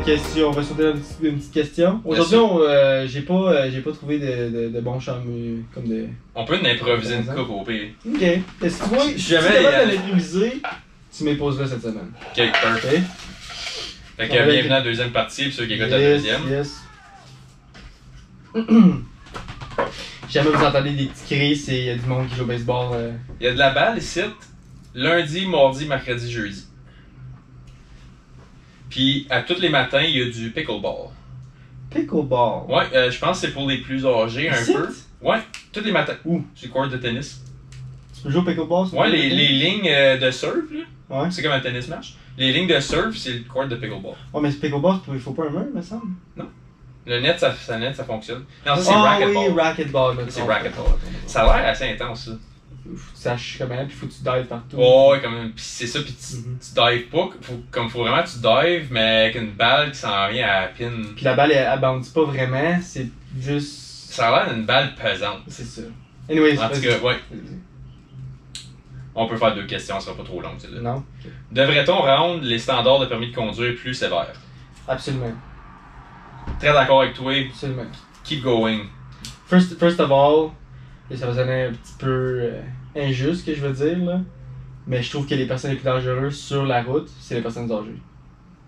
question, on va sauter une petite question. Aujourd'hui, j'ai pas trouvé de bons chums comme de... On peut improviser une coupe au pire. Ok. Est-ce que tu vois, si tu es capable de l'improviser, tu m'imposeras cette semaine. Ok, perfect. Fait que bienvenue à la deuxième partie, puis ceux qui écoutent la deuxième. Yes. Jamais vous entendez des petits cris, il y a du monde qui joue au baseball. Il y a de la balle ici, lundi, mardi, mercredi, jeudi. Puis à tous les matins, il y a du pickleball. Pickleball? Ouais, je pense que c'est pour les plus âgés un peu. Ouais, tous les matins. Où? Sur le court de tennis. Tu peux jouer au pickleball? Ouais, les lignes de surf, là. Ouais. C'est comme un tennis match. Les lignes de surf, c'est le court de pickleball. Ouais, mais ce pickleball, il faut pas un mur, me semble. Non. Le net, ça fonctionne. Non, ça c'est racquetball. Oui, racquetball. C'est racquetball. Ça a l'air assez intense, ça. Faut que tu saches comment, puis faut que tu dives partout. Ouais, comme pis c'est ça, pis tu dives pas, faut vraiment que tu dives, mais avec une balle qui s'en vient à la pin. Pis la balle, elle bounce pas vraiment, c'est juste... Ça a l'air d'une balle pesante. C'est ça. Anyways, en tout cas, ouais. On peut faire 2 questions, ça sera pas trop long, celle-là. Non. Devrait-on rendre les standards de permis de conduire plus sévères? Absolument. Très d'accord avec toi. Absolument. Keep going. First of all, et ça va sonner un petit peu injuste, que je veux dire, là. Mais je trouve que les personnes les plus dangereuses sur la route, c'est les personnes âgées.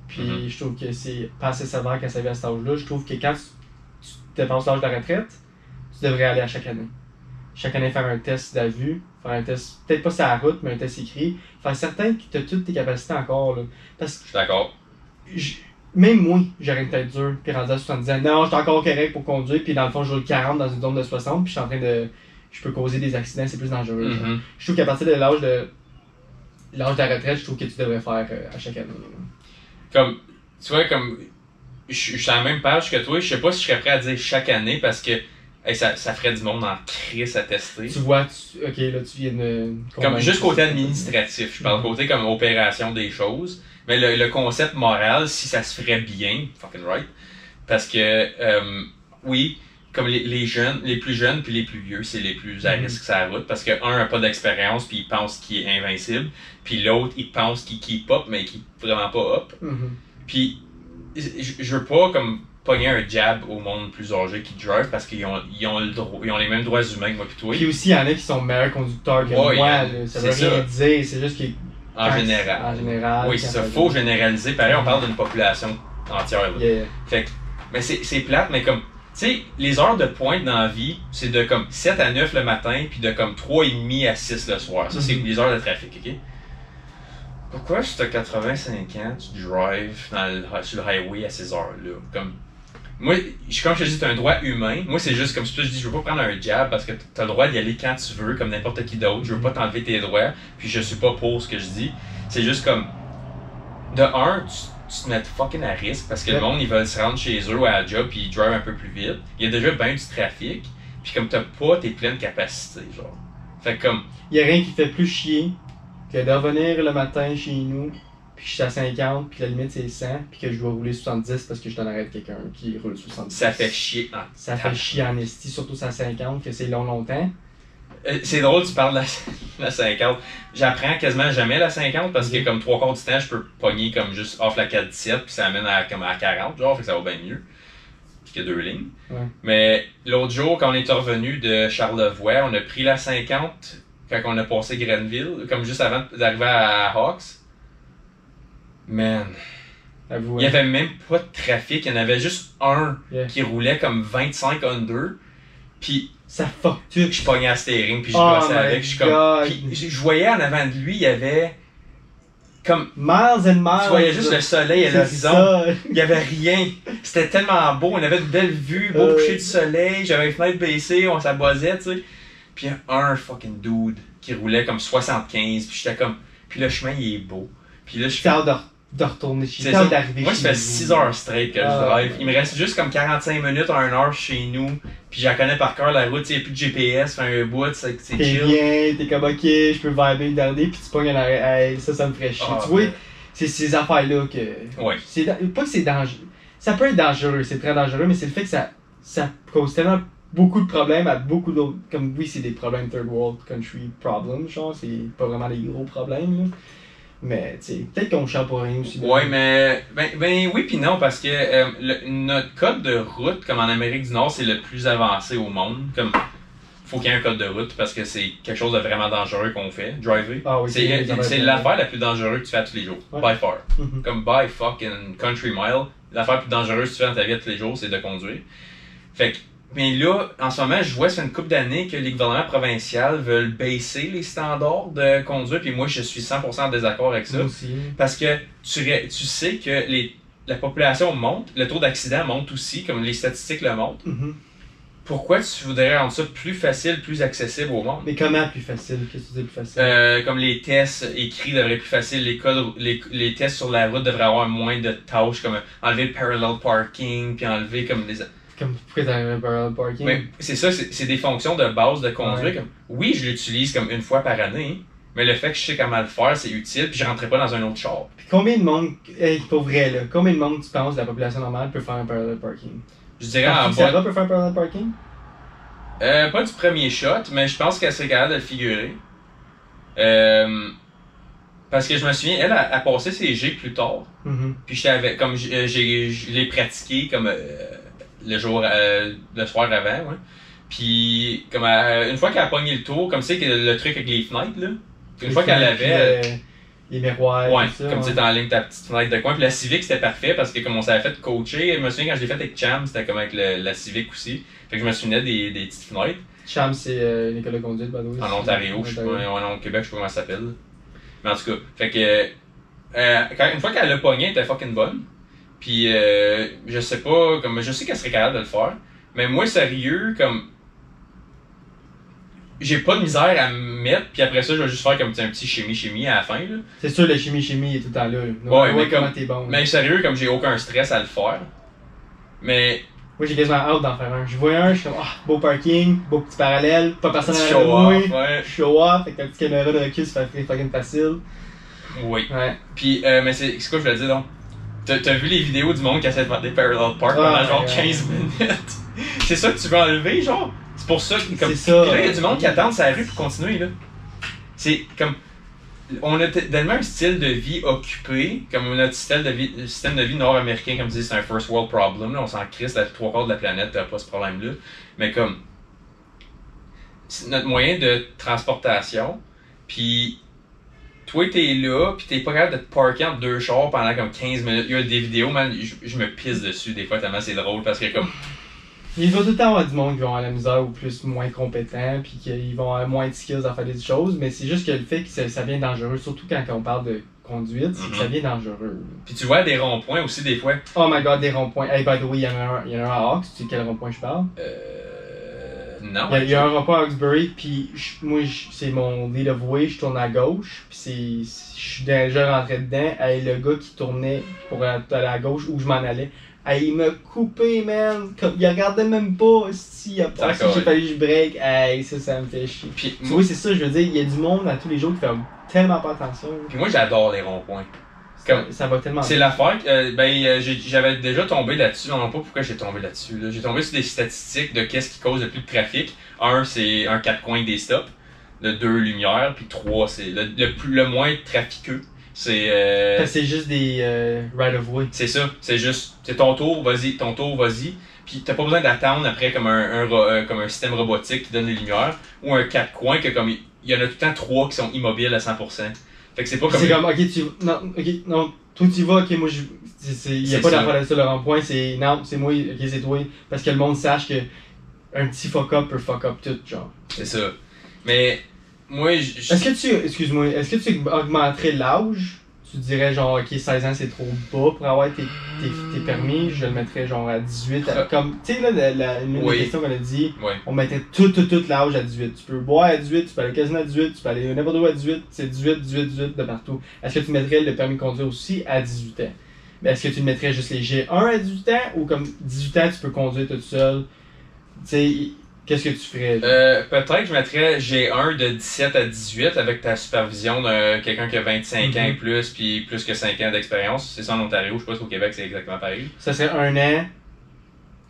Puis je trouve que c'est pas assez sévère quand ça vient à cet âge-là. Je trouve que quand tu dépasses l'âge de la retraite, tu devrais aller à chaque année. Chaque année faire un test de la vue, faire un test, peut-être pas sur la route, mais un test écrit. Faire certain que tu as toutes tes capacités encore, là. Parce que... Je suis d'accord. Même moi, j'aurais une tête dure, puis rendu à 70 ans, non, je suis encore correct pour conduire, puis dans le fond, je roule 40 dans une zone de 60, puis je suis en train de... Je peux causer des accidents, c'est plus dangereux. Je trouve qu'à partir de l'âge de la retraite, je trouve que tu devrais faire à chaque année. Comme, tu vois, comme, je suis à la même page que toi, je sais pas si je serais prêt à dire chaque année, parce que hey, ça ferait du monde en crise à tester. Tu vois, ok, là, tu viens de... Comme, juste côté administratif, je parle côté comme opération des choses. Mais le concept moral, si ça se ferait bien, fucking right, parce que, oui, comme les jeunes, les plus jeunes puis les plus vieux, c'est les plus à risque sur la route, parce que un a pas d'expérience puis il pense qu'il est invincible, puis l'autre il pense qu'il keep up, mais qu'il vraiment pas up. Puis, je veux pas comme pogner un jab au monde plus âgé qui drive, parce qu'ils ont les mêmes droits humains que moi pis toi. Puis aussi, il y en a qui sont meilleurs conducteurs que moi, là, ça veut rien dire, c'est juste qu'ils... En général. Oui, c'est ça. Faut généraliser. Pareil, on parle d'une population entière. Yeah. Fait que, mais c'est plate, mais comme, tu sais, les heures de pointe dans la vie, c'est de comme 7 à 9 le matin, puis de comme 3h30 à 6 le soir. Ça, c'est les heures de trafic, ok? Pourquoi, si t'as 85 ans, tu drives sur le highway à ces heures-là? Comme, moi, comme je te dis, t'as un droit humain. Moi, c'est juste comme ça, je dis, je veux pas prendre un jab parce que t'as le droit d'y aller quand tu veux, comme n'importe qui d'autre. Je veux pas t'enlever tes droits, puis je suis pas pour ce que je dis. C'est juste comme, de un, tu te mets fucking à risque parce que le monde, ils veulent se rendre chez eux à la job, puis ils drivent un peu plus vite. Il y a déjà bien du trafic, puis comme t'as pas tes pleines capacités, genre. Fait que comme... Il y a rien qui fait plus chier que de revenir le matin chez nous, puis je suis à 50, puis la limite c'est 100, puis que je dois rouler 70 parce que je t'en arrête quelqu'un qui roule 70. Ça fait chier. Ça fait chier en esti, surtout à 50, que c'est longtemps. C'est drôle, tu parles de la 50. J'apprends quasiment jamais la 50 parce que comme 3/4 du temps, je peux pogner comme juste off la 4-17 puis ça amène à 40, genre, fait que ça va bien mieux. Puis qu'il y a 2 lignes. Ouais. Mais l'autre jour, quand on est revenu de Charlevoix, on a pris la 50 quand on a passé Grenville, comme juste avant d'arriver à Hawks. Man. Il y avait même pas de trafic, il y en avait juste un qui roulait comme 25 under. Puis ça fuck tout. Je pognais à steering, puis je gossais avec. Je voyais en avant de lui, il y avait comme... Miles and miles. Tu voyais juste le soleil à l'horizon. Il y avait rien. C'était tellement beau, on avait de belles vues, beau coucher du soleil, j'avais les fenêtres baissées, on s'aboisait, tu sais. Puis il y a un fucking dude qui roulait comme 75, puis j'étais comme... Puis le chemin, il est beau. Puis là, je fais... de retourner chez nous. Moi, ça fait 6 heures straight que je drive. Il me reste juste comme 45 minutes à 1 heure chez nous. Puis j'en connais par cœur la route. Il n'y a plus de GPS, fait un bout, c'est chill. T'es bien, t'es comme ok, je peux vibrer, regarder, puis tu pognes un arrêt. Hey, ça me ferait chier. Tu vois, c'est ces affaires-là que. Ouais. Pas que c'est dangereux. Ça peut être dangereux, c'est très dangereux, mais c'est le fait que ça cause tellement beaucoup de problèmes à beaucoup d'autres. Comme oui, c'est des problèmes third world country problems, genre, c'est pas vraiment des gros problèmes, là. Mais, tu sais, peut-être qu'on chante pour rien aussi. Ouais, mais. Ben oui, puis non, parce que notre code de route, comme en Amérique du Nord, c'est le plus avancé au monde. Comme. Faut qu'il y ait un code de route parce que c'est quelque chose de vraiment dangereux qu'on fait, driver. Ah oui, c'est l'affaire la plus dangereuse que tu fais à tous les jours, by far. Comme by fucking country mile, l'affaire la plus dangereuse que tu fais dans ta vie à tous les jours, c'est de conduire. Fait que, mais là, en ce moment, je vois, ça fait une couple d'années que les gouvernements provinciaux veulent baisser les standards de conduire, puis moi, je suis 100% en désaccord avec ça. Moi aussi. Parce que tu sais que la population monte, le taux d'accident monte aussi, comme les statistiques le montrent. Pourquoi tu voudrais rendre ça plus facile, plus accessible au monde? Mais comment plus facile? Qu'est-ce que tu dis plus facile? Comme les tests écrits devraient être plus faciles, les tests sur la route devraient avoir moins de tâches, comme enlever le parallel parking, puis enlever comme les... Comme pourquoi t'as un parallel parking? Mais c'est ça, c'est des fonctions de base de conduire. Ouais. Comme, oui, je l'utilise comme une fois par année, mais le fait que je sais comment le faire, c'est utile, puis je rentrerai pas dans un autre char. Puis combien de monde, pour vrai là, combien de monde tu penses de la population normale peut faire un parallel parking? Je dirais en bas... Sarah peut faire un parallel parking? Pas du premier shot, mais je pense qu'elle serait capable de le figurer. Parce que je me souviens, elle a passé ses G plus tard. Puis j'étais avec, comme je l'ai pratiqué comme le soir avant, ouais. Puis comme une fois qu'elle a pogné le tour, comme c'est que le truc avec les fenêtres là, une fois qu'elle l'avait, les miroirs, ouais, tout ça, comme tu t'enlignes ta petite fenêtre de coin. Puis la Civic c'était parfait parce que comme on s'avait fait coacher, je me souviens quand je l'ai fait avec Cham, c'était comme avec la Civic aussi. Fait que je me souvenais des petites fenêtres. Cham, c'est l'école de conduite, by the way. En Ontario, je sais pas, au Québec, je sais pas comment ça s'appelle. Mais en tout cas, fait que une fois qu'elle l'a pogné, elle était fucking bonne. Puis je sais pas, comme je sais qu'elle serait capable de le faire. Mais moi, sérieux, comme j'ai pas de misère à me mettre, puis après ça, je vais juste faire comme un petit chimie à la fin, là. C'est sûr, le chimie est tout le temps là. Ouais, mais comment comme, t'es bon. mais sérieux, comme j'ai aucun stress à le faire. Mais... Moi, j'ai quasiment hâte d'en faire un. Je vois un, je suis comme, beau parking, beau petit parallèle, pas personne à show moi. Ouais. Show off, avec ta petite caméra de recul, ça fait fucking facile. Oui. Ouais. Puis, mais c'est quoi je voulais dire, donc? T'as vu les vidéos du monde qui essaie de faire des parallel park pendant genre 15 minutes? C'est ça que tu veux enlever, genre? C'est pour ça que, comme, c'est ça. Là, il y a du monde qui attend sa rue pour continuer, là. C'est comme... On a tellement un style de vie occupé, comme notre système de vie nord-américain, comme tu dis, c'est un first world problem, là, on s'en crisse, la 3/4 de la planète, t'as pas ce problème-là. Mais comme... C'est notre moyen de transportation, puis... Toi, t'es là, pis t'es pas capable de te parker entre deux chars pendant comme 15 minutes. Il y a des vidéos, man, je me pisse dessus des fois tellement c'est drôle parce que comme... Il va tout le temps avoir du monde qui vont avoir la misère ou plus moins compétent, puis qu'ils vont avoir moins de skills à faire des choses, mais c'est juste que le fait que ça devient dangereux, surtout quand on parle de conduite, c'est que ça devient dangereux. Puis tu vois des ronds-points aussi des fois. Oh my god, des ronds-points. Hey, by the way, il y en a un à Hawks, tu sais quel rond-point je parle? Non. Il y a un rond-point à Hawkesbury, puis moi, c'est mon lead of way, je tourne à gauche, puis je suis déjà rentré dedans, hey, le gars qui tournait pour aller à gauche où je m'en allais, hey, il m'a coupé, man. Il regardait même pas si il a passé, j'ai fallu que je break. Hey, ça me fait chier. Puis, tu vois, c'est ça, je veux dire, il y a du monde à tous les jours qui fait tellement pas attention. Puis moi, j'adore les ronds-points. Ça va tellement c'est l'affaire j'avais déjà tombé là-dessus, non pas pourquoi j'ai tombé là-dessus. Là. J'ai tombé sur des statistiques de qu'est-ce qui cause le plus de trafic. 1, c'est un 4 coins des stops. Le 2, lumière. Puis 3, c'est le moins trafiqueux. C'est juste des right of way. C'est ça. C'est juste, c'est ton tour, vas-y. Puis t'as pas besoin d'attendre après comme un système robotique qui donne les lumières. Ou un 4 coins que comme il y en a tout le temps 3 qui sont immobiles à 100%. Fait que c'est pas comme... C'est comme, non, toi tu vas, ok, moi il y a pas d'affaire de ça, le rond-point, c'est, non, c'est moi, ok, c'est toi. Parce que le monde sache que un petit fuck-up peut fuck-up tout, genre. C'est ça. Mais, moi, est-ce que tu augmenterais l'âge? Tu dirais genre, ok, 16 ans c'est trop bas pour avoir tes permis, je le mettrais genre à 18. Comme, tu sais, là, une des questions qu'on a dit, on mettait tout l'âge à 18. Tu peux boire à 18, tu peux aller au casino à 18, tu peux aller n'importe où à 18, c'est 18 de partout. Est-ce que tu mettrais le permis de conduire aussi à 18 ans? Mais est-ce que tu mettrais juste les G1 à 18 ans ou comme 18 ans tu peux conduire tout seul? Tu sais, qu'est-ce que tu ferais? Peut-être que je mettrais G1 de 17 à 18 avec ta supervision de quelqu'un qui a 25 ans et plus, puis plus que 5 ans d'expérience. C'est ça en Ontario, je sais pas si au Québec c'est exactement pareil. Ça serait 1 an,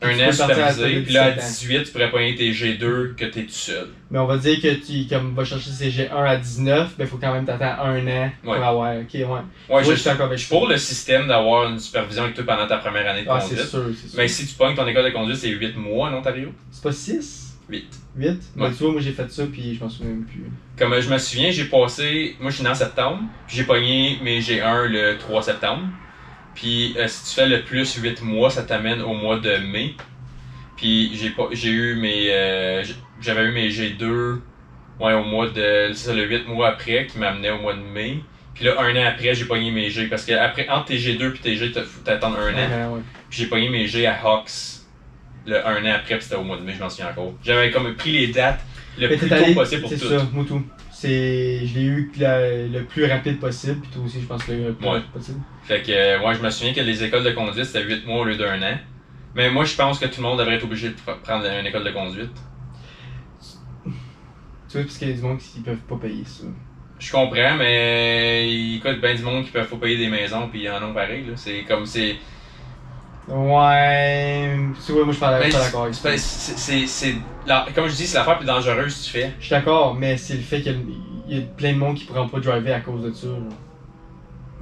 Un Tu an peux partir à supervisé, de puis là, à 17 ans. 18, tu pourrais pogner tes G2 que t'es tout seul. Mais on va dire que tu comme, vas chercher ces G1 à 19, ben faut quand même t'attendre un an pour Ouais. avoir. Ok, ouais. Ouais, Moi, je suis d'accord avec suis ça. pour le système d'avoir une supervision avec toi pendant ta première année de Ah, c'est conduite. sûr, c'est sûr. Mais si tu pognes ton école de conduite, c'est 8 mois en Ontario. C'est pas 6 8. 8 Ouais. Ben, tu vois, moi j'ai fait ça, puis je m'en souviens même plus. Comme je me souviens, j'ai passé. Moi, je suis né en septembre, puis j'ai pogné mes G1 le 3 septembre. Puis si tu fais le plus 8 mois, ça t'amène au mois de mai. Puis j'ai eu mes. J'avais eu mes G2 ouais, au mois de. C'est ça, le 8 mois après, qui m'amenait au mois de mai. Puis là, un an après, j'ai pogné mes G. Parce que après, entre tes G2 puis tes G, faut t'attendre un an. Ouais. Puis j'ai pogné mes G à Hawks le un an après, puis c'était au mois de mai, je m'en souviens encore. J'avais comme pris les dates le Mais plus t'es tôt allé, possible pour c'est tout. ça, moi tout. Je l'ai eu le plus rapide possible, puis toi aussi, je pense que le plus Ouais. rapide possible. Fait que, moi, je me souviens que les écoles de conduite, c'était 8 mois au lieu d'un an. Mais moi, je pense que tout le monde devrait être obligé de prendre une école de conduite. Tu vois, parce qu'il y a du monde qui peuvent pas payer ça. Je comprends, mais écoute, ben du monde qui peuvent pas payer des maisons, puis ils en ont pareil, là. C'est comme, c'est... Ouais. Tu vois, moi je suis pas Ben, d'accord avec ça. comme je dis, c'est l'affaire plus dangereuse que tu fais. Je suis d'accord, mais c'est le fait qu'il y a plein de monde qui pourront pas driver à cause de ça. Genre.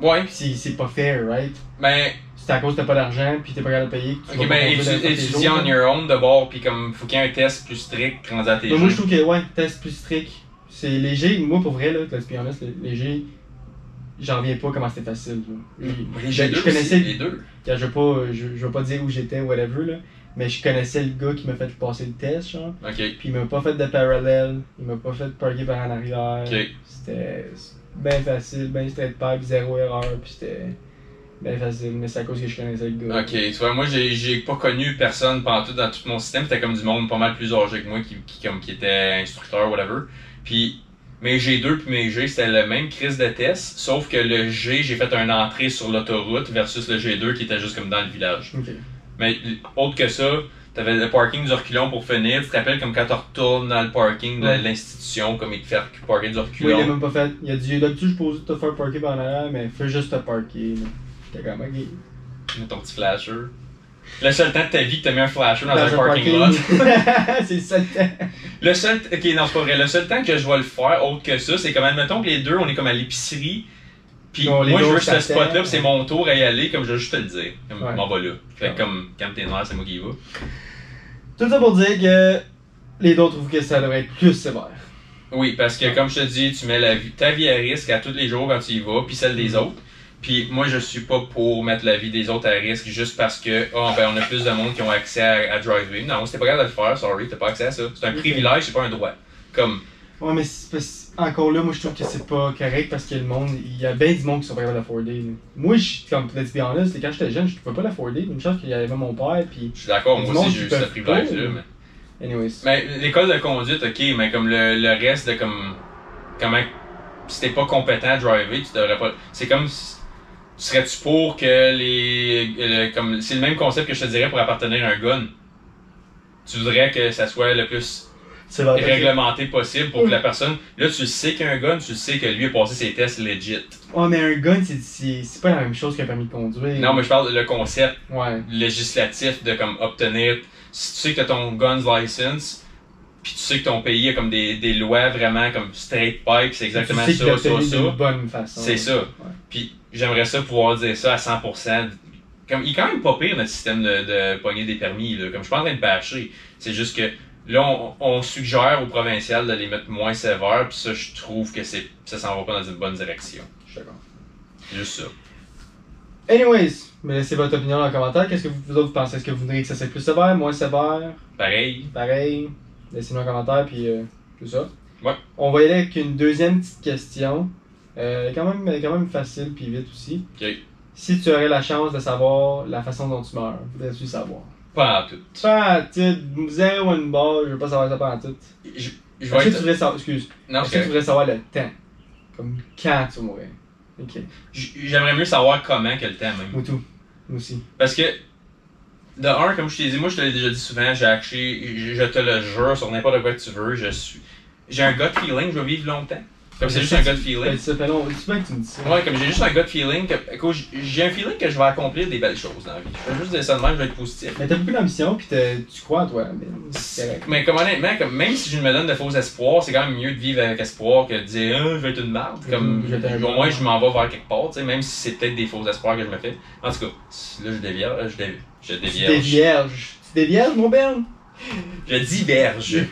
Ouais, C'est pas fair, right? ben... C'est à cause que t'as pas d'argent, puis t'es pas capable de payer. Que tu vas Ok, pas ben conduire dans les étudier jours, on your own d'abord, puis comme, faut qu'il y ait un test plus strict rendu à tes Mais moi je jeux. trouve que, ouais, test plus strict. C'est léger, moi pour vrai, là, let's be honest, léger, j'en reviens pas comment c'était facile. Là. Les je G2 connaissais. aussi, les deux. Je vais pas dire où j'étais, whatever, là. Mais je connaissais le gars qui m'a fait passer le test, genre. Ok. Puis il m'a pas fait de parallèle, il m'a pas fait parker par en arrière. Ok. C'était bien facile, bien straight pipe, zéro erreur, puis c'était bien facile, mais c'est à cause que je connaissais le gars. Ok, tu vois, moi j'ai pas connu personne pendant tout dans tout mon système, c'était comme du monde pas mal plus âgé que moi qui était instructeur, whatever. Puis mes G2 puis mes G, c'était le même crise de test, sauf que le G, j'ai fait une entrée sur l'autoroute versus le G2 qui était juste comme dans le village. Ok. Mais autre que ça, t'avais le parking du reculon pour finir, tu te rappelles comme quand tu retournes dans le parking de Ouais. l'institution, comme il te fait parker du Moi, reculon. il a même pas fait. Il a dit d'habitude, je suis posé de te faire parker par en arrière, mais fais juste te parker. là. J'étais comme, ok. Ton petit flasher. Le seul temps de ta vie que t'as mis un flasher dans un Dans parking lot. C'est le seul temps. Le seul, ok, non, c'est pas vrai. Le seul temps que je vais le faire, autre que ça, c'est comme, admettons que les deux, on est comme à l'épicerie, pis Non, les moi, je deux, veux ce ça spot-là, t'aide. pis c'est mon tour à y aller, comme je veux juste te le dire. Comme, Ouais. m'en va là. Fait Ouais. que comme, calme tes nerfs, c'est moi qui y va. Tout ça pour dire que les deux trouvent que ça devrait être plus sévère. Oui, parce que, comme je te dis, tu mets ta vie à risque à tous les jours quand tu y vas, pis celle des autres. Puis moi, je suis pas pour mettre la vie des autres à risque juste parce que, on a plus de monde qui ont accès à driver. Non, si t'es pas capable de le faire, sorry, t'as pas accès à ça. C'est un privilège, c'est pas un droit. Comme, Ouais, mais encore là, moi je trouve que c'est pas correct parce que le monde, il y a bien du monde qui sont pas capables d'afforder. là. Moi, comme let's be honest, quand j'étais jeune, je pouvais pas l'afforder. Une chance qu'il y avait mon père, puis. je suis d'accord, Du moi monde aussi, qui j'ai eu peuvent ce privilège-là, pas, mais... Anyways. Mais l'école de conduite, ok, mais comme le reste de comme. Comment. Si t'es pas compétent à driver, tu devrais pas. C'est comme. Serais-tu pour que comme c'est le même concept que je te dirais pour appartenir à un gun. Tu voudrais que ça soit le plus C'est vrai. réglementé possible pour que la personne. Là, tu sais qu'il y a un gun, tu sais que lui a passé ses tests legit. Ouais, mais un gun, c'est pas la même chose qu'un permis de conduire. Non, mais je parle le concept Ouais. législatif de comme obtenir. Si tu sais que t'as ton gun's license, puis tu sais que ton pays a comme des lois vraiment comme straight pipe, c'est exactement tu sais ça, qu'il ça, a ça. d'une bonne façon. C'est ça. Ouais. Puis j'aimerais ça pouvoir dire ça à 100%. Comme, il est quand même pas pire notre système de pogner des permis. Là. Comme je suis pas en train de bâcher. C'est juste que là, on suggère aux provinciales de les mettre moins sévères. Puis ça, je trouve que ça s'en va pas dans une bonne direction. Je suis d'accord. C'est juste ça. Anyways, mais laissez votre opinion dans les commentaires. Qu'est-ce que vous autres pensez? Est-ce que vous voudriez que ça soit plus sévère, moins sévère? Pareil. Pareil. Laissez-nous un commentaire, puis tout ça. Ouais. On va y aller avec une deuxième petite question. Quand même facile, puis vite aussi. Ok. Si tu aurais la chance de savoir la façon dont tu meurs, voudrais-tu savoir? Pas en tout. Pas en tout. Zéro une barre, je veux pas savoir ça pas en tout. Je Est-ce vais que tu être. voudrais savoir... Excuse. Non, Est-ce que tu voudrais savoir le temps? Comme quand tu mourrais? Ok. J'aimerais mieux savoir comment que le temps même. Moi tout. Moi aussi. Parce que, de un, comme je t'ai dit, moi je te l'ai déjà dit souvent, je te le jure sur n'importe quoi que tu veux, j'ai un gut feeling, je vais vivre longtemps. Comme c'est juste un gut feeling. Ça fait long, tu bien que tu me dis ça. Ouais, comme j'ai juste un gut feeling que j'ai un feeling que je vais accomplir des belles choses dans la vie. Je fais juste dire ça de même, je vais être positif. Mais t'as beaucoup d'ambition pis tu crois à toi, mais comme honnêtement, comme, même si je me donne de faux espoirs, c'est quand même mieux de vivre avec espoir que de dire je vais être une merde. Comme au moins je m'en vais vers quelque part, tu sais, même si c'est peut-être des faux espoirs que je me fais. En tout cas, là je dévierge. Tu dévierges, mon Ben? Je diverge.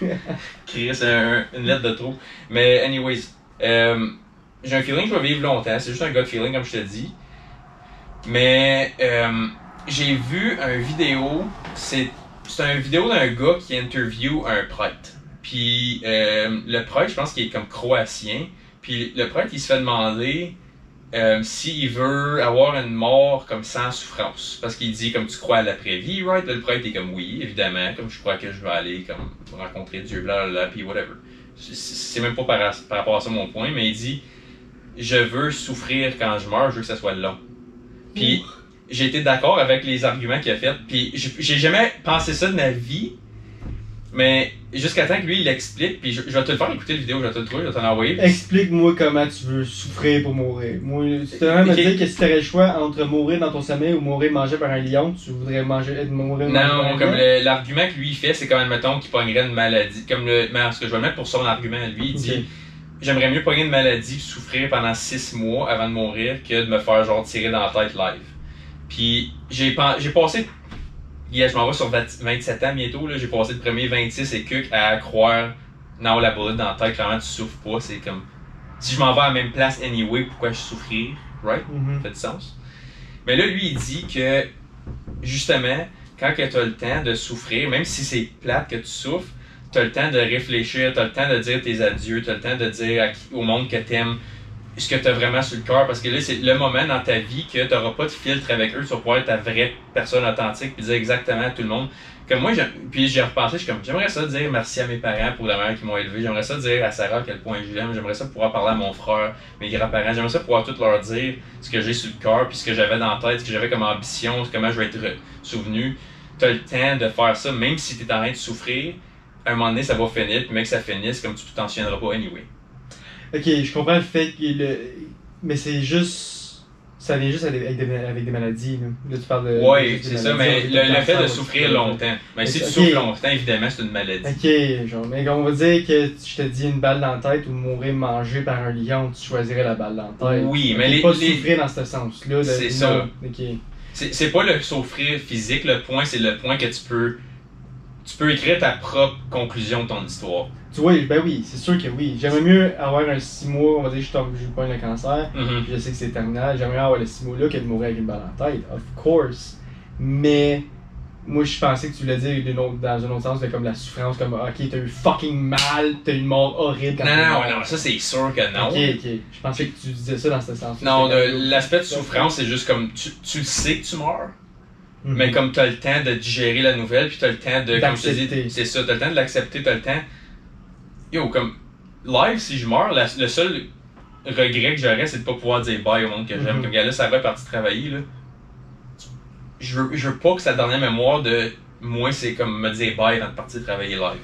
Chris, une lettre de trop. Mais anyways, j'ai un feeling que je vais vivre longtemps. C'est juste un gut feeling, comme je te dis. Mais j'ai vu une vidéo. C'est une vidéo d'un gars qui interview un prêtre. Puis le prêtre, je pense qu'il est comme croatien. Puis le prêtre, il se fait demander s'il veut avoir une mort comme sans souffrance. Parce qu'il dit comme tu crois à l'après-vie, right? Là, le prêtre est comme oui, évidemment, comme je crois que je vais aller comme rencontrer Dieu, blablabla, puis whatever. C'est même pas par rapport à ça mon point, mais il dit je veux souffrir quand je meurs, je veux que ça soit long. Puis j'ai été d'accord avec les arguments qu'il a fait, puis j'ai jamais pensé ça de ma vie. Mais jusqu'à temps que lui il l'explique, puis je vais te le faire écouter la vidéo, je vais te le trouver, je vais te l'envoyer. Explique-moi comment tu veux souffrir pour mourir. Moi, tu devrais me dire que si tu aurais le choix entre mourir dans ton sommeil ou mourir mangé par un lion, tu voudrais mourir par un lion? Non, comme l'argument que lui il fait, c'est quand même, mettons, qu'il pognerait une maladie. Comme parce que je vais le mettre pour son argument à lui, il dit j'aimerais mieux pogner une maladie et souffrir pendant 6 mois avant de mourir que de me faire genre tirer dans la tête live. Puis j'ai passé. Je m'en vais sur 27 ans bientôt, là, j'ai passé le premier 26 et cuc à croire non, la boulette dans la tête, clairement tu souffres pas, c'est comme si je m'en vais à la même place anyway, pourquoi je souffrir, right? Ça fait du sens. Mais là, lui, il dit que justement, quand tu as le temps de souffrir, même si c'est plate que tu souffres, tu as le temps de réfléchir, tu as le temps de dire tes adieux, tu as le temps de dire au monde que t'aimes ce que tu as vraiment sur le cœur, parce que là, c'est le moment dans ta vie que tu n'auras pas de filtre avec eux, tu vas pouvoir être ta vraie personne authentique puis dire exactement à tout le monde. Comme moi, puis j'ai repensé, je suis comme, j'aimerais ça dire merci à mes parents pour la manière qu'ils m'ont élevé, j'aimerais ça dire à Sarah à quel point je l'aime, j'aimerais ça pouvoir parler à mon frère, mes grands-parents, j'aimerais ça pouvoir tout leur dire ce que j'ai sur le cœur, puis ce que j'avais dans la tête, ce que j'avais comme ambition, comment je vais être souvenu. Tu as le temps de faire ça, même si tu es en train de souffrir, à un moment donné, ça va finir, puis mec, que ça finisse, comme tu t'en souviendras pas anyway. Ok, je comprends le fait que mais c'est juste. Ça vient juste avec des maladies. Là tu parles de. Oui, c'est ça, mais le fait de souffrir longtemps. Mais si tu souffres longtemps, évidemment, c'est une maladie. Ok, genre, mais on va dire que je te dis une balle dans la tête ou mourir mangé par un lion, tu choisirais la balle dans la tête. Oui, mais pas souffrir dans ce sens-là. C'est ça. Okay. C'est pas le souffrir physique, le point, c'est le point que tu peux écrire ta propre conclusion de ton histoire. Tu vois, ben oui, c'est sûr que oui. J'aimerais mieux avoir un 6 mois, on va dire je pogne le cancer, puis je sais que c'est terminal. J'aimerais avoir le 6 mois-là que de mourir avec une balle en tête, of course. Mais moi, je pensais que tu voulais dire dans un autre sens, de comme la souffrance, comme ok, t'as eu fucking mal, t'as eu une mort horrible. Non, ça c'est sûr que non. Ok. Je pensais que tu disais ça dans ce sens-là. Non, l'aspect de souffrance, c'est juste comme tu sais que tu meurs. Mais comme t'as le temps de digérer la nouvelle, puis t'as le temps de, comme je te dis, c'est ça, t'as le temps de l'accepter, t'as le temps. Yo, comme live, si je meurs, le seul regret que j'aurais, c'est de pas pouvoir dire bye au monde que j'aime. Comme gars là, ça va partir travailler là. Je veux pas que sa dernière mémoire de moi, c'est comme me dire bye avant de partir travailler live.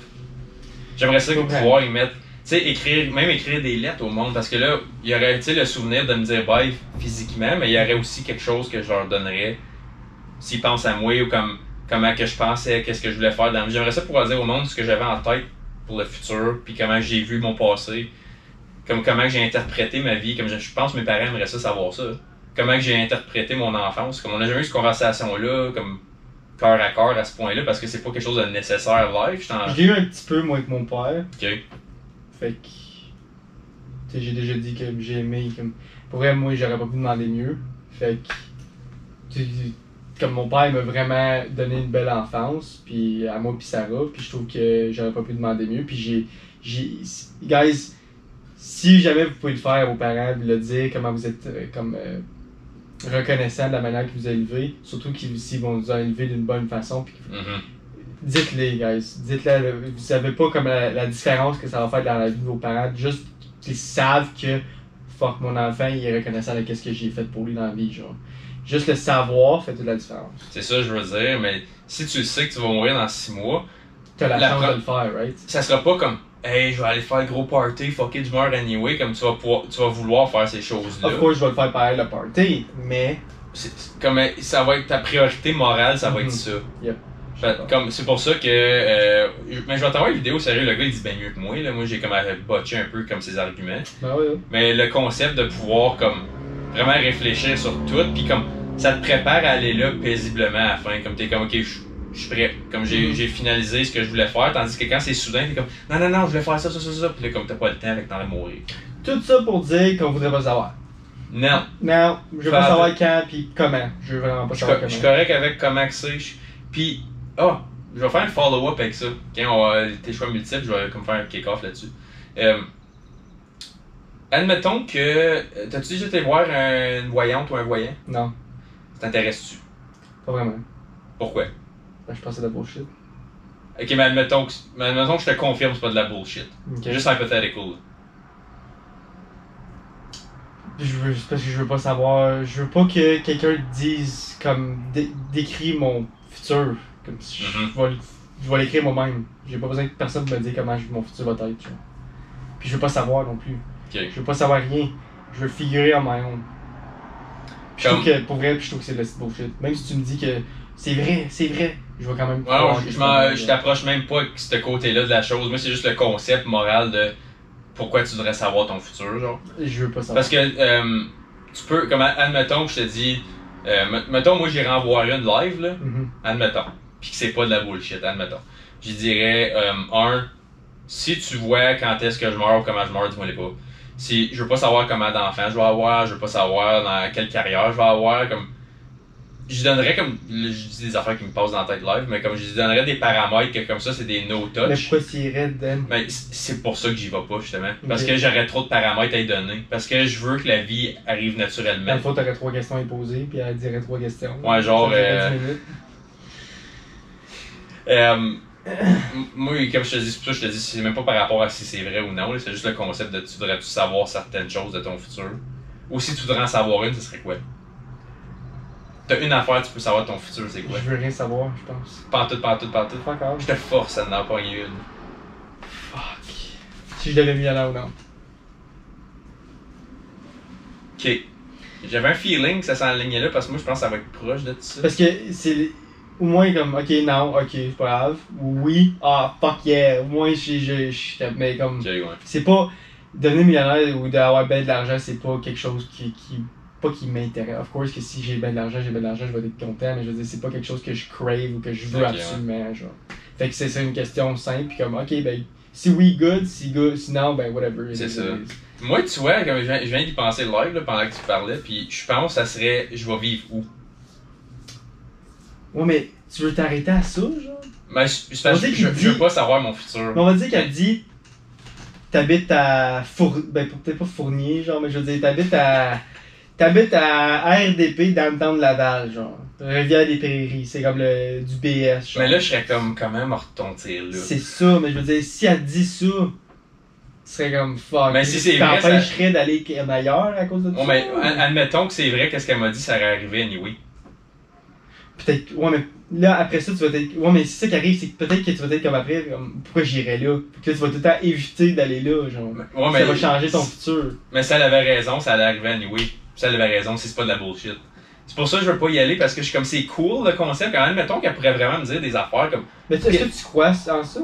J'aimerais ça pouvoir y mettre, tu sais, écrire des lettres au monde, parce que là, il y aurait, tu sais, le souvenir de me dire bye physiquement, mais il y aurait aussi quelque chose que je leur donnerais s'ils pensent à moi ou comme comment que je pensais, qu'est-ce que je voulais faire dans la vie. J'aimerais ça pouvoir dire au monde ce que j'avais en tête pour le futur, puis comment j'ai vu mon passé, comment j'ai interprété ma vie, comme je pense que mes parents aimeraient ça savoir ça. Comment j'ai interprété mon enfance, comme on n'a jamais eu cette conversation-là, comme cœur à cœur à ce point-là, parce que c'est pas quelque chose de nécessaire live. Je l'ai eu un petit peu, moi, avec mon père. Ok. Fait que... Tu sais, j'ai déjà dit que j'ai aimé, comme... Pour vrai, moi, j'aurais pas pu demander mieux. Fait que... Comme mon père m'a vraiment donné une belle enfance, puis à moi puis Sarah, puis je trouve que j'aurais pas pu demander mieux, puis guys, si jamais vous pouvez le faire aux parents, de le dire, comment vous êtes reconnaissant de la manière qu'ils vous ont élevé, surtout s'ils vont vous élever d'une bonne façon, puis dites-les, guys, dites-les, vous savez pas comme la différence que ça va faire dans la vie de vos parents, juste qu'ils savent que fuck, mon enfant, il est reconnaissant de ce que j'ai fait pour lui dans la vie, genre. Juste le savoir fait toute la différence. C'est ça, je veux dire, mais si tu sais que tu vas mourir dans 6 mois, t'as la chance de le faire, right? Ça sera pas comme hey, je vais aller faire le gros party, fucker du meurtre anyway, comme tu vas vouloir faire ces choses-là. Of course, je vais le faire pareil, le party, mais. Comme ça va être ta priorité morale, ça va être ça. Yep. Comme, c'est pour ça que. Mais je vais t'envoyer une vidéo, sérieux, le gars il dit bien mieux que moi. Là. Moi j'ai comme botché un peu comme ses arguments. Ben oui. Mais le concept de pouvoir comme vraiment réfléchir sur tout, puis comme ça te prépare à aller là paisiblement à la fin. Comme t'es comme ok, je suis prêt. Comme j'ai finalisé ce que je voulais faire, tandis que quand c'est soudain, t'es comme non, je voulais faire ça. Puis là, comme t'as pas le temps, avec t'en as mourir. Tout ça pour dire qu'on voudrait pas savoir. Non. Non, je veux pas savoir quand pis comment. Je veux vraiment pas savoir comment. Je suis correct avec comment que c'est. Puis, je vais faire un follow-up avec ça. Quand on a tes choix multiples, je vais comme faire un kick-off là-dessus. Admettons que. T'as-tu déjà été voir une voyante ou un voyant? Non. Ça t'intéresse-tu? Pas vraiment. Pourquoi? Ben, je pense que c'est de la bullshit. Ok, mais admettons que je te confirme que c'est pas de la bullshit. Okay. Juste hypothetical. C'est parce que je veux pas savoir. Je veux pas que quelqu'un dise comme. Décrit mon futur. Comme si je vais l'écrire moi-même. J'ai pas besoin que personne me dise comment mon futur va être. Genre. Puis je veux pas savoir non plus. Okay. Je veux pas savoir rien. Je veux figurer en my own. Puis je trouve que, pour vrai, je trouve que c'est de la bullshit. Même si tu me dis que c'est vrai, je vais quand même. Je t'approche même pas avec ce côté-là de la chose. Moi, c'est juste le concept moral de pourquoi tu devrais savoir ton futur, genre. Je veux pas savoir. Parce que tu peux, comme admettons que je te dis, mettons, moi j'irai en voir une live, là, admettons, puis que c'est pas de la bullshit, admettons. Je dirais, si tu vois quand est-ce que je meurs ou comment je meurs, dis-moi les pas. Si je veux pas savoir comment d'enfant je vais avoir, je veux pas savoir dans quelle carrière je vais avoir, comme. Je donnerais comme. Je dis des affaires qui me passent dans la tête live, mais comme je donnerais des paramètres que comme ça, c'est des no-touch. Mais pourquoi tu irais dedans? Mais c'est pour ça que j'y vais pas, justement. Parce que j'aurais trop de paramètres à y donner. Parce que je veux que la vie arrive naturellement. Dans le fond, t'aurais 3 questions à y poser, puis elle dirait 3 questions. Ouais, genre. Moi, comme je te dis, c'est pour ça que je te dis, c'est même pas par rapport à si c'est vrai ou non, c'est juste le concept de tu voudrais-tu savoir certaines choses de ton futur. Ou si tu voudrais en savoir une, ce serait quoi? T'as une affaire, tu peux savoir ton futur, c'est quoi? Je veux rien savoir, je pense. Pantoute. Fuck off. Je te force à n'en pogner une. Fuck. Si je devais m'y aller ou non. Ok. J'avais un feeling que ça s'enlignait là parce que moi je pense que ça va être proche de tout ça. Parce que c'est au moins comme ok non, ok, c'est pas grave. Oui, fuck yeah, au moins mais comme Okay, ouais. c'est pas devenir millionnaire ou d'avoir ben de l'argent, c'est pas quelque chose qui m'intéresse. Of course que si j'ai ben de l'argent, je vais être content, mais je veux dire c'est pas quelque chose que je crave ou que je veux absolument genre. Fait que c'est une question simple puis comme ok ben si oui good, sinon ben whatever. C'est ça. Moi tu vois, comme je viens d'y penser live là, pendant que tu parlais, puis je pense que ça serait je vais vivre où? Ouais mais tu veux t'arrêter à ça genre? Mais je veux pas savoir mon futur. Mais on va dire qu'elle dit t'habites à ben peut-être pas Fournier genre, mais je veux dire t'habites à RDP dans le temps de Laval genre. Rivière-des-Prairies, c'est comme du BS genre. Mais là je serais comme comment me retentir là. C'est ça, mais je veux dire si elle dit ça, tu serais comme fuck. Mais si c'est vrai, t'empêcherais d'aller ailleurs à cause de ça. Ouais, mais admettons que c'est vrai, qu'est-ce qu'elle m'a dit, ça aurait arrivé anyway. Peut-être, ouais, mais là, après ça, tu vas être. Ouais, mais c'est ça qui arrive, c'est que peut-être que tu vas être comme après, comme, pourquoi j'irais là? Puis là, tu vas tout le temps éviter d'aller là, genre. Ouais, mais ça va changer ton futur. Mais si elle avait raison, ça allait arriver anyway. Si elle avait raison, c'est pas de la bullshit. C'est pour ça que je veux pas y aller, parce que je suis comme, c'est cool le concept, quand même, mettons qu'elle pourrait vraiment me dire des affaires comme. Mais est-ce que tu crois en ça?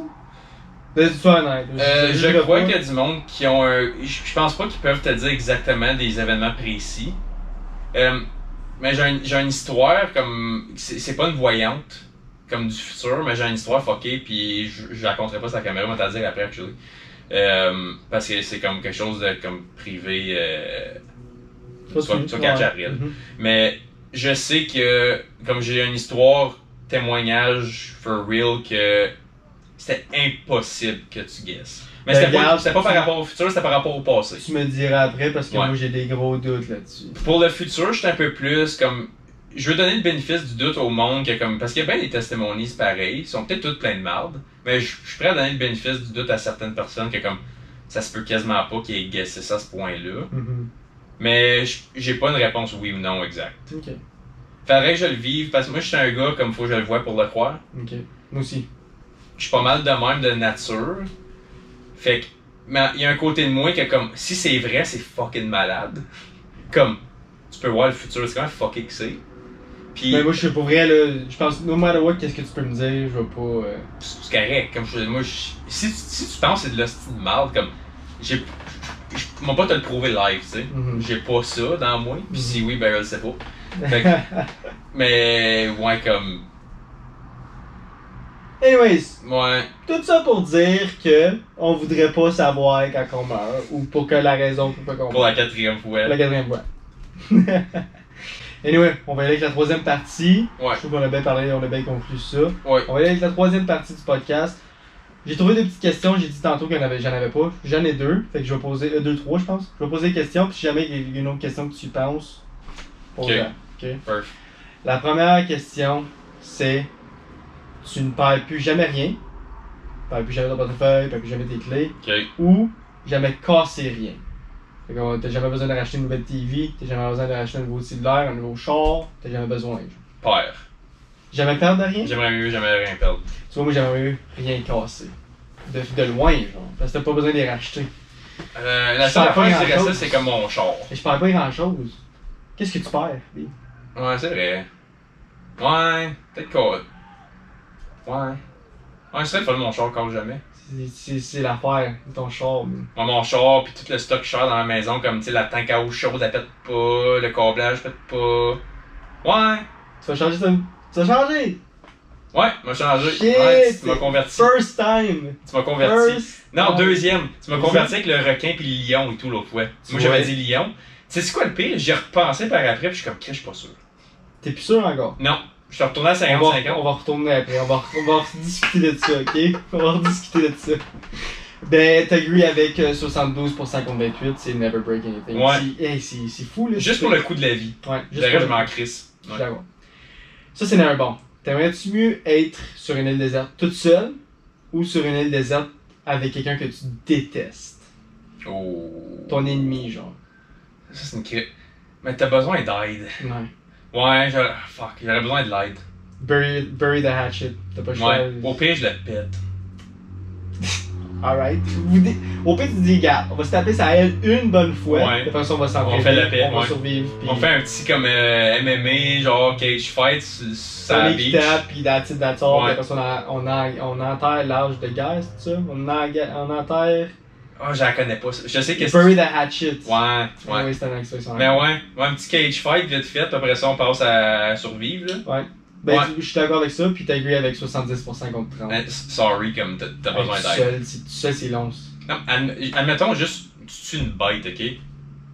Sois honnête. Je crois qu'il y a du monde qui ont un. Je pense pas qu'ils peuvent te dire exactement des événements précis. Mais j'ai une histoire comme. C'est pas une voyante comme du futur, mais j'ai une histoire fuckée, puis je la raconterai pas sur la caméra, on va te la dire après, actually. Parce que c'est comme quelque chose de comme privé. Soit catch après. Mais je sais que, comme j'ai une histoire, témoignage for real, que c'était impossible que tu guesses. Mais c'était pas par rapport au futur, c'était par rapport au passé. Tu me diras après parce que moi j'ai des gros doutes là-dessus. Pour le futur, je suis un peu plus comme. Je veux donner le bénéfice du doute au monde que comme. Parce qu'il y a bien des testimonies pareils, ils sont peut-être tous pleins de marde, mais je suis prêt à donner le bénéfice du doute à certaines personnes que comme ça se peut quasiment pas qu'ils aient guessé ça à ce point-là. Mais j'ai pas une réponse oui ou non exact. Ok. Faudrait que je le vive parce que moi je suis un gars comme faut que je le vois pour le croire. Ok. Moi aussi. Je suis pas mal de même de nature. Fait que, mais il y a un côté de moi que comme, si c'est vrai, c'est fucking malade. Comme, tu peux voir le futur, c'est quand même fucké que c'est. Puis, Mais moi, je suis pour vrai, là, je pense, no matter what, qu'est-ce que tu peux me dire, je vais pas... c'est correct. Comme si tu penses que c'est de l'hostie de merde, comme, je m'en pas te le prouver live, tu sais. J'ai pas ça dans moi. Puis si oui, ben je le sais pas. Fait que, mais, ouais, comme. Anyways, Ouais. tout ça pour dire que on voudrait pas savoir quand on meurt, ou pour que la raison pour qu'on Pour meurt. la 4e fois. Pour la 4e fois. Anyway, on va y aller avec la 3e partie. Ouais. Je trouve qu'on a bien parlé, on a bien conclu ça. Ouais. On va y aller avec la 3e partie du podcast. J'ai trouvé des petites questions, j'ai dit tantôt j'en avais pas. J'en ai 2, fait que je vais poser 3 je pense. Je vais poser des questions, puis si jamais il y a une autre question que tu penses, pose-la. Ok. Perfect. La première question, c'est tu ne perds plus jamais rien. Tu perds plus jamais ton portefeuille, tu perds plus jamais tes clés. Ok. Ou jamais casser rien. Fait que t'as jamais besoin de racheter une nouvelle TV, t'as jamais besoin de racheter un nouveau cellulaire, un nouveau char, t'as jamais besoin. Père. Jamais perdre de rien? J'aimerais mieux jamais rien perdre. Tu vois, moi j'aimerais mieux rien casser. De loin, genre. Parce que t'as pas besoin de les racheter. La Je seule perds pas affaire, je dirais ça, grand-chose. c'est comme mon char. Mais je perds pas grand chose. Qu'est-ce que tu perds, Big? Ouais, c'est vrai. Ouais, peut-être quoi. Ouais. Ouais, c'est vrai, faut mon char encore jamais. C'est l'affaire de ton char. Mais... Moi, mon char, pis tout le stock cher dans la maison, comme tu sais, la tank à eau chaude, elle pète pas, le câblage pète pas. Ouais. Tu vas changer ton... Tu vas changer! Ouais, m'a changé. Shit! Ouais, tu m'as converti. First time! Tu m'as converti. First Non, time. deuxième. Tu m'as Deuxième? converti avec le requin pis le lion et tout l'autre fois. Tu Moi, vois. j'avais dit lion. Tu sais, c'est quoi le pire? J'y ai repensé par après pis je suis comme, je suis pas sûr. T'es plus sûr encore? Non. Je suis retourné à On va 50-50. retourner après, on va discuter de ça, ok? On va rediscuter de ça. Ben, t'agrees avec 72% contre 28, c'est never break anything. Ouais. C'est fou, là. Juste pour le coût de la vie. Ouais, Le juste reste, pour je le m'en coup. crisse. Je suis d'accord. Ça, c'est un bon. T'aimerais-tu mieux être sur une île déserte toute seule ou sur une île déserte avec quelqu'un que tu détestes? Oh. Ton ennemi, genre. Ça, c'est une cri. Mais t'as besoin d'aide. Ouais. Ouais, j'aurais besoin de l'aide. Bury the hatchet. T'as pas le choix. Ouais. Au pire, je le pète. Alright. Au pire, tu dis, gars, on va se taper sa aile une bonne fois. Ouais. De toute façon, on va s'entraider. On fait la paix, On va ouais. survivre. Puis On fait un petit comme MMA, genre cage fight sur la on est beach. équitable, puis that's it, that's all. Ouais. Puis après ça, on enterre l'âge de guerre, c'est ça? On enterre. Ah, je la connais pas. Je sais que Bury the hatchet. Ouais, ouais. Oui, c'est un expression. Mais ouais, un petit cage fight vite fait, puis après ça, on passe à survivre, là. Ouais. Ben, Ouais. je suis d'accord avec ça, puis t'agrees avec 70% contre 30. Mais sorry, comme t'as besoin d'aide. Tout seul, c'est long. Non, admettons juste, tu tues une bête, ok?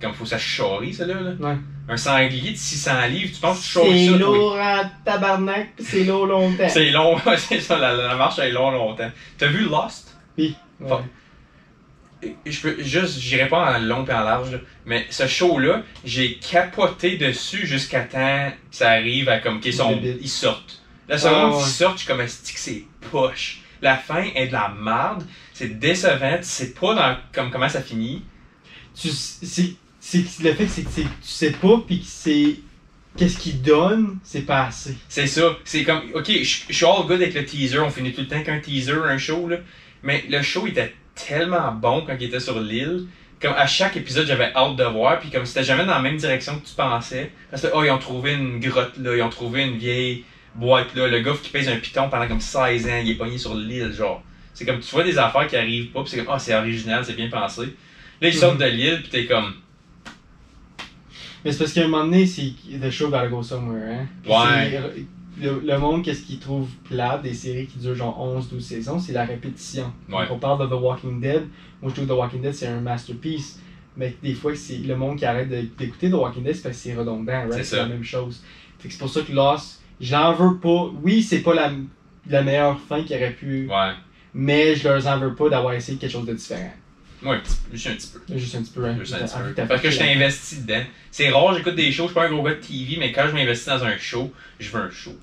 Comme faut que ça charrie, ça là. Ouais. Un sanglier de 600 livres, tu penses que tu charries C'est ça, toi? lourd en tabarnak, pis c'est lourd longtemps. C'est long, c'est ça, la marche est long longtemps. T'as vu Lost? Puis, ouais. Fuck. J'irai pas en long et en large, là, mais ce show-là, j'ai capoté dessus jusqu'à temps que ça arrive à comme qu'ils ils sortent. La seconde ouais. qu'ils sortent, je suis comme un stick, c'est poche. La fin est de la merde, c'est décevant, tu sais pas comme comment ça finit. C'est le fait que tu sais pas, pis que c'est. Qu'est-ce qu'il donne, c'est pas assez. C'est ça, c'est comme, ok, je suis all good avec le teaser, on finit tout le temps qu'un teaser, un show, là, mais le show était tellement bon quand il était sur l'île. Comme à chaque épisode, j'avais hâte de voir, puis comme c'était jamais dans la même direction que tu pensais. Parce que, ils ont trouvé une grotte là, ils ont trouvé une vieille boîte là, le gars qui pèse un piton pendant comme 16 ans, il est pogné sur l'île, genre. C'est comme, tu vois des affaires qui arrivent pas, puis c'est comme, c'est original, c'est bien pensé. Là, ils sortent de l'île, puis t'es comme. Mais c'est parce qu'à un moment donné, c'est The Show Gotta Go Somewhere, hein. Puis Ouais. Le monde, qu'est-ce qu'il trouve plate des séries qui durent genre 11-12 saisons, c'est la répétition. Ouais. Donc on parle de The Walking Dead. Moi, je trouve que The Walking Dead, c'est un masterpiece. Mais des fois, c'est le monde qui arrête d'écouter The Walking Dead, c'est parce que c'est redondant, right? C'est C'est ça. la même chose. Fait que c'est pour ça que Lost, j'en veux pas. Oui, c'est pas la meilleure fin qu'il aurait pu, Ouais. mais je leur en veux pas d'avoir essayé quelque chose de différent. Ouais, juste un petit peu. Juste un petit peu, hein. Juste un petit peu. T'as Parce que fait je la- t'ai investi dedans. C'est rare, j'écoute des shows, je suis pas un gros gars de TV, mais quand je m'investis dans un show, je veux un show.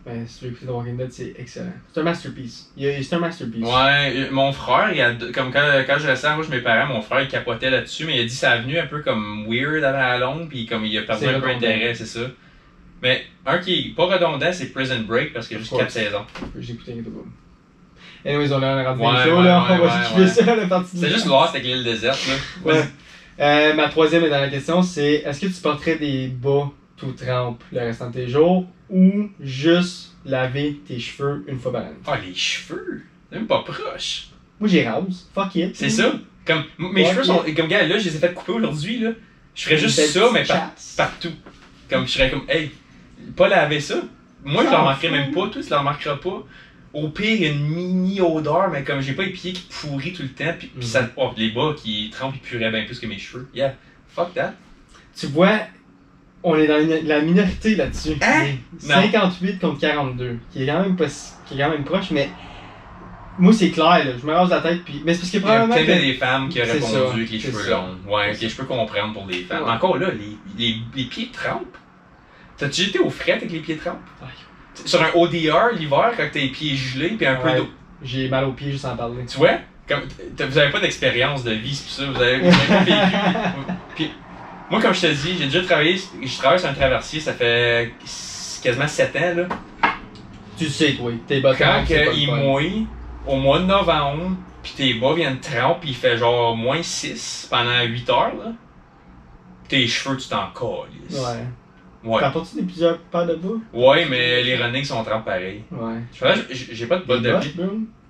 Ben, si tu veux écouter The Walking Dead, c'est excellent. C'est un masterpiece. C'est un masterpiece. Ouais, mon frère, comme quand je restais en chez mes parents, mon frère il capotait là-dessus, mais il a dit que ça a venu un peu comme weird à la longue, puis comme il a perdu C'est un peu redondant. d'intérêt, c'est ça. Mais un qui est pas redondant, c'est Prison Break, parce qu'il y a juste Of 4 course. saisons. J'ai écouté tout le monde. Anyways, on est rendu dans Ouais, le show, ouais, là. ouais, On va skipper ça, la partie C'est juste Lost avec l'île déserte, là. Ouais. Ma troisième et dernière question, c'est est-ce que tu porterais des bas tout trempe le restant de tes jours ou juste laver tes cheveux une fois par année? Ah, les cheveux! C'est même pas proche. Moi, j'ai rase. Fuck it. C'est ça. Comme, mes cheveux sont. Comme, gars, là, je les ai fait couper aujourd'hui, là. Je ferais juste ça, mais partout. Comme, je serais comme, hey, pas laver ça. Moi, je le remarquerais même pas. Toi, tu le remarqueras pas. Au pire, il y a une mini odeur, mais comme j'ai pas les pieds qui pourrissent tout le temps, puis ça, oh, les bas qui trempent, ils pueraient bien plus que mes cheveux. Yeah, fuck that. Tu vois, on est dans la minorité là-dessus. Hein? 58 contre 42, qui est quand même, qui est quand même proche, mais moi c'est clair, là, je me rase la tête, puis... Mais c'est parce que Il y a probablement peut-être des femmes qui ont répondu ça, avec les cheveux longs. Ouais, ok, je peux comprendre pour des femmes. Ouais. Encore là, les pieds trempent. T'as-tu été au fret avec les pieds trempes? Ouais. Sur un ODR l'hiver, quand t'as les pieds gelés, puis un peu d'eau. J'ai mal aux pieds juste en parler. Tu vois? Comme, vous avez pas d'expérience de vie, c'est pour ça. Vous avez pas vécu. Puis, moi, comme je te dis, j'ai déjà travaillé. Je travaille sur un traversier, ça fait quasiment 7 ans, là. Tu sais, toi, tes bas Quand trempes, il mouille, au mois de novembre, pis tes bas viennent tremper, pis il fait genre moins 6 pendant 8 heures, là. Tes cheveux, tu t'en calisses. Ouais. Ouais. T'en portes-tu des plusieurs paires de bas? Ouais, mais les runnings sont trempés pareil. Ouais. J'ai pas de bottes de pied.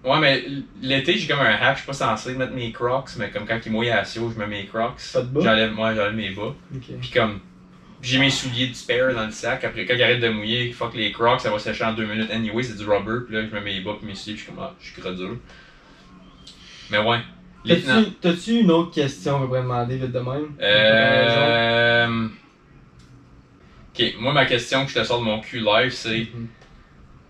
Ouais, mais l'été, j'ai comme un hack, je suis pas censé mettre mes crocs, mais comme quand il mouille à Sio, je mets mes crocs. Pas de bas? J'enlève mes bas. Ok. Puis comme, j'ai mes souliers de spare dans le sac. Après, quand il arrête de mouiller, fuck les crocs, ça va sécher en 2 minutes. Anyway, c'est du rubber. Puis là, je mets mes bas puis mes souliers, puis je suis comme, ah, je suis gros dur. Mais ouais. T'as-tu une autre question qu'on pourrait demander vite de même? Ok, moi, ma question que je te sors de mon cul live, c'est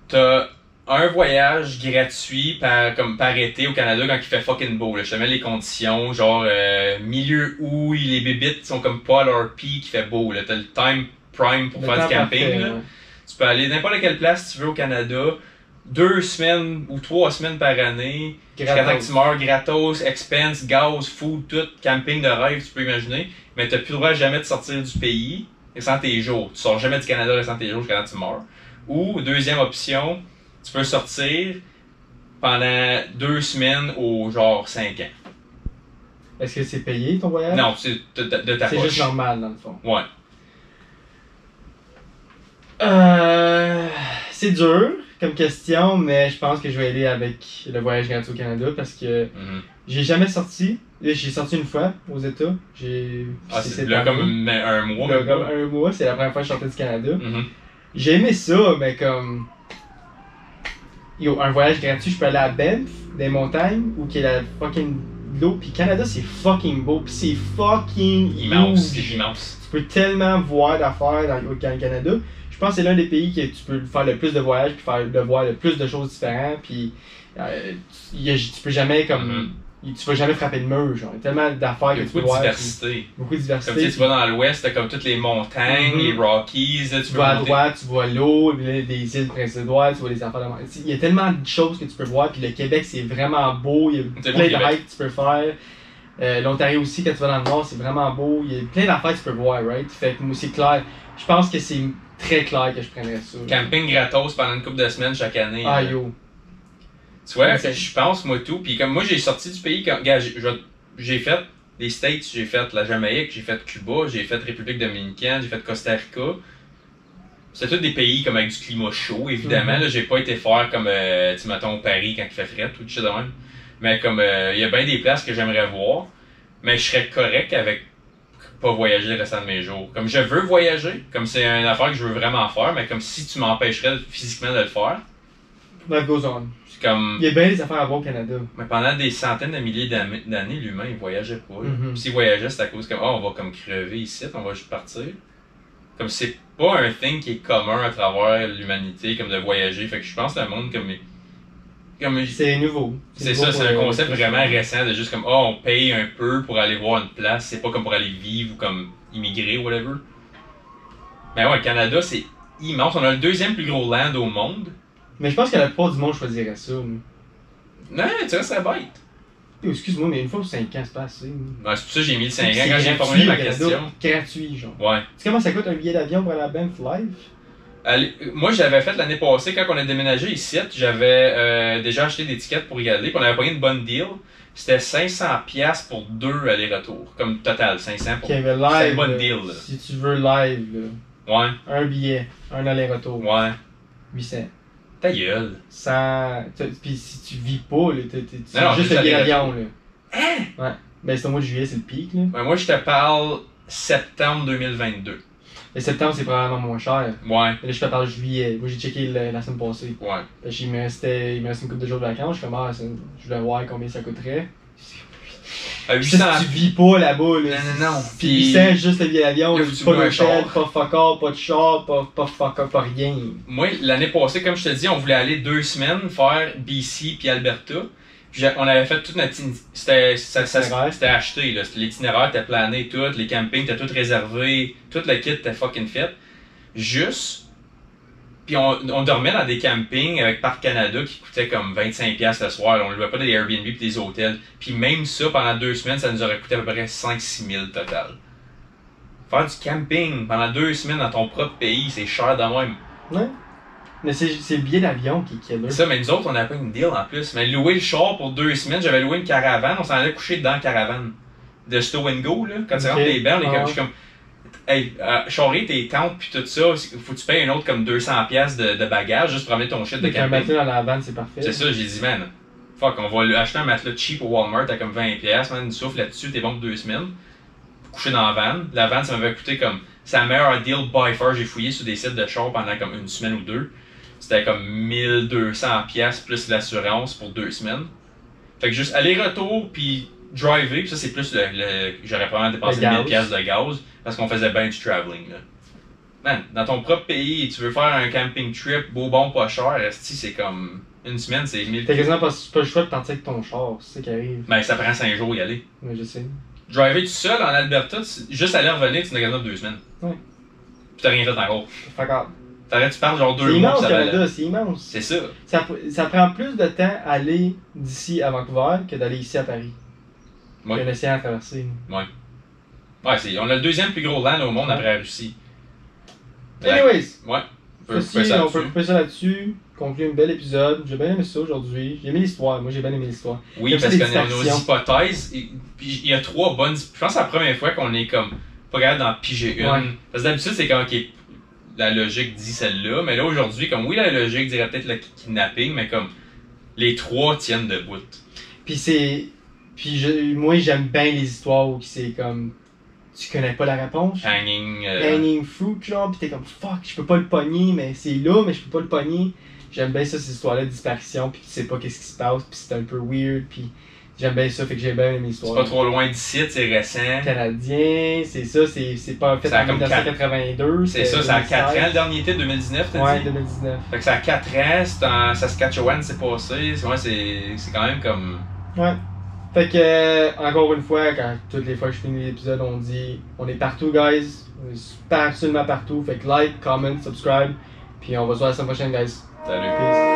t'as un voyage gratuit par été au Canada quand il fait fucking beau. Là. Je te mets les conditions, genre milieu août, les bébites sont comme pas à leur pic, il fait beau. T'as le time prime pour faire du camping. Parfait, là. ouais. Tu peux aller n'importe quelle place tu veux au Canada, 2 semaines ou 3 semaines par année, jusqu'à temps que tu meurs, gratos, expense, gaz, food, tout, camping de rêve, tu peux imaginer, mais t'as plus le droit jamais de sortir du pays restant tes jours. Tu sors jamais du Canada restant tes jours jusqu'à temps que tu meurs. Ou, deuxième option, tu peux sortir pendant 2 semaines ou genre 5 ans. Est-ce que c'est payé ton voyage? Non, c'est de ta poche. C'est juste normal dans le fond. Ouais. C'est dur comme question, mais je pense que je vais aller avec le voyage gratuit au Canada parce que j'ai jamais sorti. Là, j'ai sorti une fois aux États. C'est là comme un mois. Là, comme un mois, c'est la première fois que je sortais du Canada. Mm-hmm. J'ai aimé ça, mais comme. Yo, un voyage gratuit, je peux aller à Banff, des montagnes, où qu'il y a la fucking l'eau. Puis Canada, c'est fucking beau, puis c'est fucking immense. huge. C'est immense. Tu peux tellement voir d'affaires au Canada. Je pense que c'est l'un des pays que tu peux faire le plus de voyages, puis voir le plus de choses différentes, puis tu peux jamais comme. Tu vas jamais frapper le mur, genre. Il y a tellement d'affaires que tu peux voir. Beaucoup de diversité. Comme tu vas dans l'ouest, t'as comme toutes les montagnes, les Rockies. Tu vas à droite, tu vois l'eau, des îles Prince-Édouard, tu vois les affaires de... Il y a tellement de choses que tu peux voir, puis le Québec c'est vraiment beau, il y a plein de hikes que tu peux faire. L'Ontario aussi, quand tu vas dans le nord, c'est vraiment beau. Il y a plein d'affaires que tu peux voir, right? Fait que moi, c'est clair. Je pense que c'est très clair que je prendrais ça. Camping gratos pendant une couple de semaines chaque année. Ah, yo. Tu vois, je pense, moi, tout. Puis comme moi, j'ai sorti du pays, j'ai fait les States, j'ai fait la Jamaïque, j'ai fait Cuba, j'ai fait République dominicaine, j'ai fait Costa Rica. C'est tous des pays comme avec du climat chaud, évidemment. Là, j'ai pas été faire comme, tu mettons, Paris quand il fait frais, tout ça de même. Mais comme, il y a bien des places que j'aimerais voir, mais je serais correct avec pas voyager le restant de mes jours. Comme je veux voyager, comme c'est une affaire que je veux vraiment faire, mais comme si tu m'empêcherais physiquement de le faire. That goes on. Comme... Il y a bien des affaires à voir au Canada. Mais pendant des centaines de milliers d'années, l'humain, il voyageait pas. Puis s'il voyageait, c'est à cause comme, on va comme crever ici, on va juste partir. Comme c'est pas un thing qui est commun à travers l'humanité, comme de voyager. Fait que je pense que le monde comme c'est nouveau. C'est ça, c'est un concept vraiment récent de juste comme, on paye un peu pour aller voir une place. C'est pas comme pour aller vivre ou comme immigrer ou whatever. Mais ouais, le Canada, c'est immense. On a le 2e plus gros land au monde. Mais je pense que la plupart du monde choisirait ça. Non, tu resterais bête. Excuse-moi, mais une fois pour 5 ans, c'est pas assez. Ouais, c'est pour ça que j'ai mis le 5 ans quand j'ai formulé ma question. Gratuit, genre. Ouais. Tu sais comment ça coûte un billet d'avion pour aller à Banff Live? Moi, j'avais fait l'année passée, quand on a déménagé ici, j'avais déjà acheté des tickets pour y aller, puis on avait pris une bonne deal. C'était 500$ pour 2 allers-retours, comme total, 500 pour... C'était C'était live. une bonne deal, là. Si tu veux live, là. Ouais, Un billet, un aller-retour. ouais. 800. Ta gueule. Puis si tu vis pas, là, Non, non, juste juste le billet d'avion, aller-retour. là. Ouais. Ben c'est au mois de juillet, c'est le pic, là. Ouais, moi, je te parle septembre 2022. Et septembre, c'est probablement moins cher. Ouais, Mais là, je te parle juillet. Moi, j'ai checké la semaine passée. ouais. Parce qu'il me restait une couple de jours de vacances. Je suis comme, je voulais voir combien ça coûterait. À Puis si 800... tu vis pas là-bas, là. Non. Puis 800, juste le billet d'avion, Là, pas faut que tu loues un d'hôtel, char. pas fuck all, pas de char, pas fuck all, pas rien. Moi, l'année passée, comme je te dis, on voulait aller 2 semaines faire BC puis Alberta. Puis on avait fait toute notre... C'était acheté, là. L'itinéraire était plané, tout. Les campings étaient tout réservés. Tout le kit était fucking fait. Juste... Puis on dormait dans des campings avec Parc Canada qui coûtaient comme 25$ le soir. On ne louait pas des Airbnb et des hôtels. Puis même ça, pendant 2 semaines, ça nous aurait coûté à peu près 5-6 000 total. Faire du camping pendant 2 semaines dans ton propre pays, c'est cher de même. Ouais. Mais c'est le billet d'avion qui est là. Ça, mais nous autres, on n'avait pas une deal en plus. Mais louer le char pour 2 semaines, j'avais loué une caravane, on s'en allait coucher dans la caravane. De Stow and Go, là. Quand tu rentres les bains, je suis comme... Hey, charrer tes tentes pis tout ça, faut que tu payes un autre comme 200$ de bagages juste pour amener ton shit de Un camping. matelas dans la vanne, c'est parfait. C'est ça, j'ai dit, man, fuck, on va acheter un matelas cheap au Walmart à comme 20$, man, une souffle là-dessus, t'es bon pour 2 semaines. Coucher dans la van. La van, ça m'avait coûté comme, c'est la meilleure deal by far, j'ai fouillé sur des sites de char pendant comme 1 semaine ou 2. C'était comme 1200$ plus l'assurance pour 2 semaines. Fait que juste aller-retour puis driver, pis ça c'est plus j'aurais probablement dépensé 1000$ de gaz parce qu'on faisait bien du traveling là. Man, dans ton propre pays, tu veux faire un camping trip, beau bon pas cher, c'est comme 1 semaine, c'est 1000$. T'as quasiment pas le choix de tenter avec ton char, c'est ça qui arrive. Ben ça prend 5 jours y aller. Ouais, je sais. Driver tout seul en Alberta, juste aller revenir, tu n'as quasiment 2 semaines. Ouais. Pis t'as rien fait encore. Fuck off. Tu parles genre 2 C'est mois immense, pis ça va Canada, c'est immense. C'est ça. Ça prend plus de temps à aller d'ici à Vancouver que d'aller ici à Paris. Ouais. Il y a l'océan à traverser. Ouais, on a le 2e plus gros land au monde après la Russie. Anyways, Ouais. on peut couper ça là-dessus. Conclure un bel épisode. J'ai bien aimé ça aujourd'hui. J'ai aimé l'histoire. Moi, j'ai bien aimé l'histoire. Oui, Comme parce ça, qu'on des a nos distractions. hypothèses. Puis il y a 3 bonnes. Je pense que c'est la première fois qu'on est comme pas capable d'en piger une. Ouais. Parce que d'habitude, c'est comme, ok, la logique dit celle-là. Mais là, aujourd'hui, comme oui, la logique dirait peut-être le kidnapping, mais comme les 3 tiennent debout. Moi, j'aime bien les histoires où c'est comme. Tu connais pas la réponse. Hanging fruit, genre, pis t'es comme fuck, je peux pas le pogner, mais c'est là, mais je peux pas le pogner. J'aime bien ça, ces histoires-là de disparition, pis tu sais pas qu'est-ce qui se passe, pis c'est un peu weird, pis j'aime bien ça, fait que j'ai bien aimé l'histoire. C'est pas trop loin d'ici, c'est récent. Canadien, c'est ça, c'est pas fait Ça a en comme 1982. C'est ça, ça a 4 ans le dernier titre, 2019, t'as Ouais, dit? 2019. Fait que ça a 4 ans, c'est en Saskatchewan, c'est passé. Ouais, c'est quand même comme. Ouais. Fait que, encore une fois, toutes les fois que je finis l'épisode, on dit on est partout, guys. On est absolument partout. Fait que like, comment, subscribe. Puis on va se voir la semaine prochaine, guys. Salut. Peace.